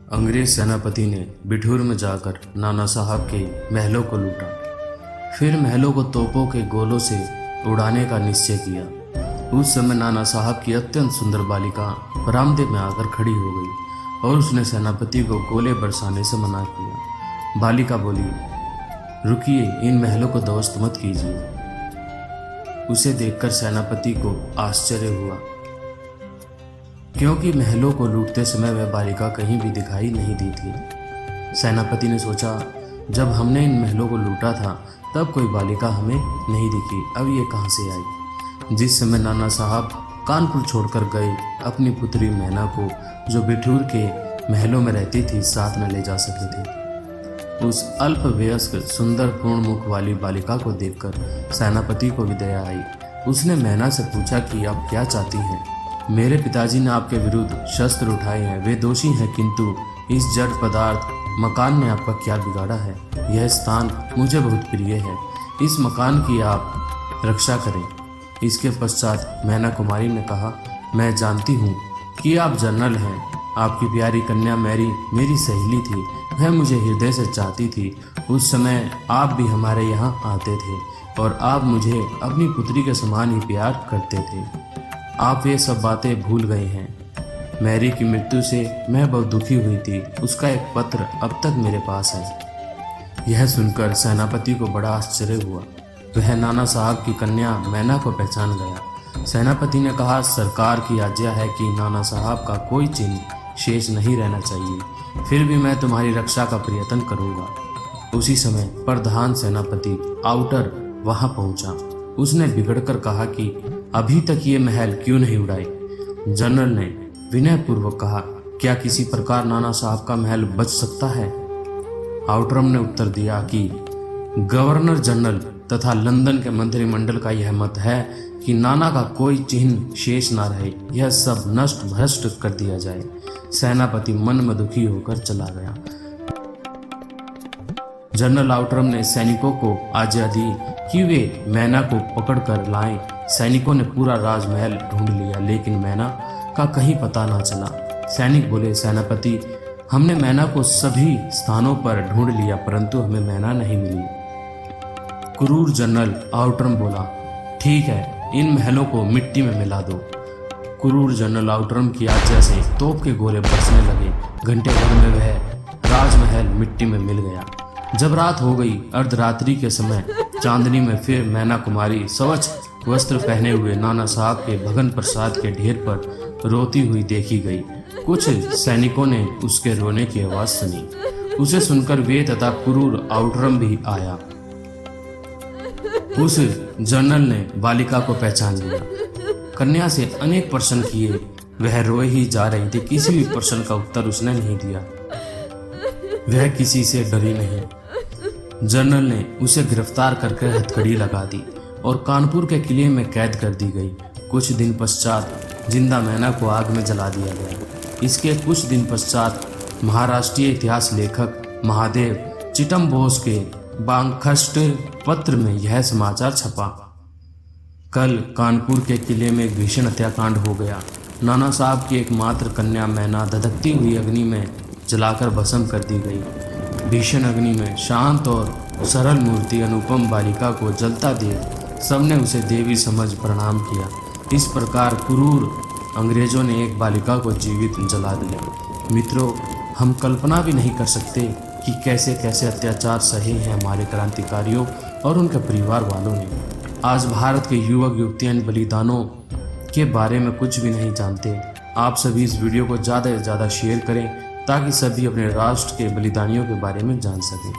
अंग्रेज सेनापति ने बिठूर में जाकर नाना साहब के महलों को लूटा। फिर महलों को तोपों के गोलों से उड़ाने का निश्चय किया। उस समय नाना साहब की अत्यंत सुंदर बालिका बरामदे में आकर खड़ी हो गई और उसने सेनापति को गोले बरसाने से मना किया। बालिका बोली, रुकिए, इन महलों को ध्वस्त मत कीजिए। उसे देखकर सेनापति को आश्चर्य हुआ, क्योंकि महलों को लूटते समय वह बालिका कहीं भी दिखाई नहीं दी थी। सेनापति ने सोचा, जब हमने इन महलों को लूटा था तब कोई बालिका हमें नहीं दिखी, अब ये कहाँ से आई। जिस समय नाना साहब कानपुर छोड़कर गए, अपनी पुत्री मैना को, जो बिठूर के महलों में रहती थी, साथ न ले जा सके थे। उस अल्पवयस्क सुंदर पूर्ण मुख वाली बालिका को देखकर सेनापति को भी दया आई। उसने मैना से पूछा कि आप क्या चाहती हैं। मेरे पिताजी ने आपके विरुद्ध शस्त्र उठाए हैं, वे दोषी हैं, किंतु इस जड़ पदार्थ मकान ने आपका क्या बिगाड़ा है। यह स्थान मुझे बहुत प्रिय है, इस मकान की आप रक्षा करें। इसके पश्चात मैना कुमारी ने कहा, मैं जानती हूँ कि आप जनरल हैं, आपकी प्यारी कन्या मैरी मेरी सहेली थी, वह मुझे हृदय से चाहती थी। उस समय आप भी हमारे यहाँ आते थे और आप मुझे अपनी पुत्री के समान ही प्यार करते थे। आप ये सब बातें भूल गए हैं। मैरी की मृत्यु से मैं बहुत दुखी हुई थी, उसका एक पत्र अब तक मेरे पास है। यह सुनकर सेनापति को बड़ा आश्चर्य हुआ। वह नाना साहब की कन्या मैना को पहचान गया। सेनापति ने कहा, सरकार की आज्ञा है कि नाना साहब का कोई चिन्ह शेष नहीं रहना चाहिए, फिर भी मैं तुम्हारी रक्षा का प्रयत्न करूंगा। उसी समय प्रधान सेनापति आउटर वहां पहुंचा। उसने बिगड़कर कहा कि अभी तक ये महल क्यों नहीं उड़ाए। जनरल ने विनयपूर्वक कहा, क्या किसी प्रकार नाना साहब का महल बच सकता है। आउटरम ने उत्तर दिया कि गवर्नर जनरल तथा लंदन के मंत्रिमंडल का यह मत है कि नाना का कोई चिन्ह शेष ना रहे, यह सब नष्ट भ्रष्ट कर दिया जाए। सेनापति मन में दुखी होकर चला गया। जनरल आउटरम ने सैनिकों को आज्ञा दी कि वे मैना को पकड़कर लाएं। सैनिकों ने पूरा राजमहल ढूंढ लिया, लेकिन मैना का कहीं पता ना चला। सैनिक बोले, सेनापति, हमने मैना को सभी स्थानों पर ढूंढ लिया, परंतु हमें मैना नहीं मिली। क्रूर जनरल आउटरम बोला, ठीक है, इन महलों को मिट्टी में मिला दो। क्रूर जनरल आउटरम की आज्ञा से तोप के गोले बरसने लगे। घंटे भर में वह राजमहल मिट्टी में मिल गया। जब रात हो गई, अर्धरात्रि के समय चांदनी में फिर मैना कुमारी स्वच्छ वस्त्र पहने हुए नाना साहब के भगन प्रसाद के ढेर पर रोती हुई देखी गई। कुछ सैनिकों ने उसके रोने की आवाज सुनी। उसे सुनकर वे तथा क्रूर आउटरम भी आया। उस जनरल ने बालिका को पहचान लिया। कन्या से अनेक प्रश्न किए, वह रोए ही जा रही थी। किसी भी प्रश्न का उत्तर उसने नहीं दिया। वह किसी से डरी नहीं। जनरल ने उसे गिरफ्तार करके हथकड़ी लगा दी और कानपुर के किले में कैद कर दी गई। कुछ दिन पश्चात जिंदा मैना को आग में जला दिया गया। इसके कुछ दिन पश्चात महाराष्ट्रीय इतिहास लेखक महादेव चिटम्बोस के बांखस्ट पत्र में यह समाचार छपा, कल कानपुर के किले में एक भीषण हत्याकांड हो गया। नाना साहब की एकमात्र कन्या मैना धधकती हुई अग्नि में जलाकर भस्म कर दी गई। भीषण अग्नि में शांत और सरल मूर्ति अनुपम बालिका को जलता देख सबने उसे देवी समझ प्रणाम किया। इस प्रकार क्रूर अंग्रेजों ने एक बालिका को जीवित जला दिया। मित्रों, हम कल्पना भी नहीं कर सकते कि कैसे कैसे अत्याचार सहे हैं हमारे क्रांतिकारियों और उनके परिवार वालों ने। आज भारत के युवक युवतियां बलिदानों के बारे में कुछ भी नहीं जानते। आप सभी इस वीडियो को ज़्यादा से ज़्यादा शेयर करें ताकि सभी अपने राष्ट्र के बलिदानियों के बारे में जान सकें।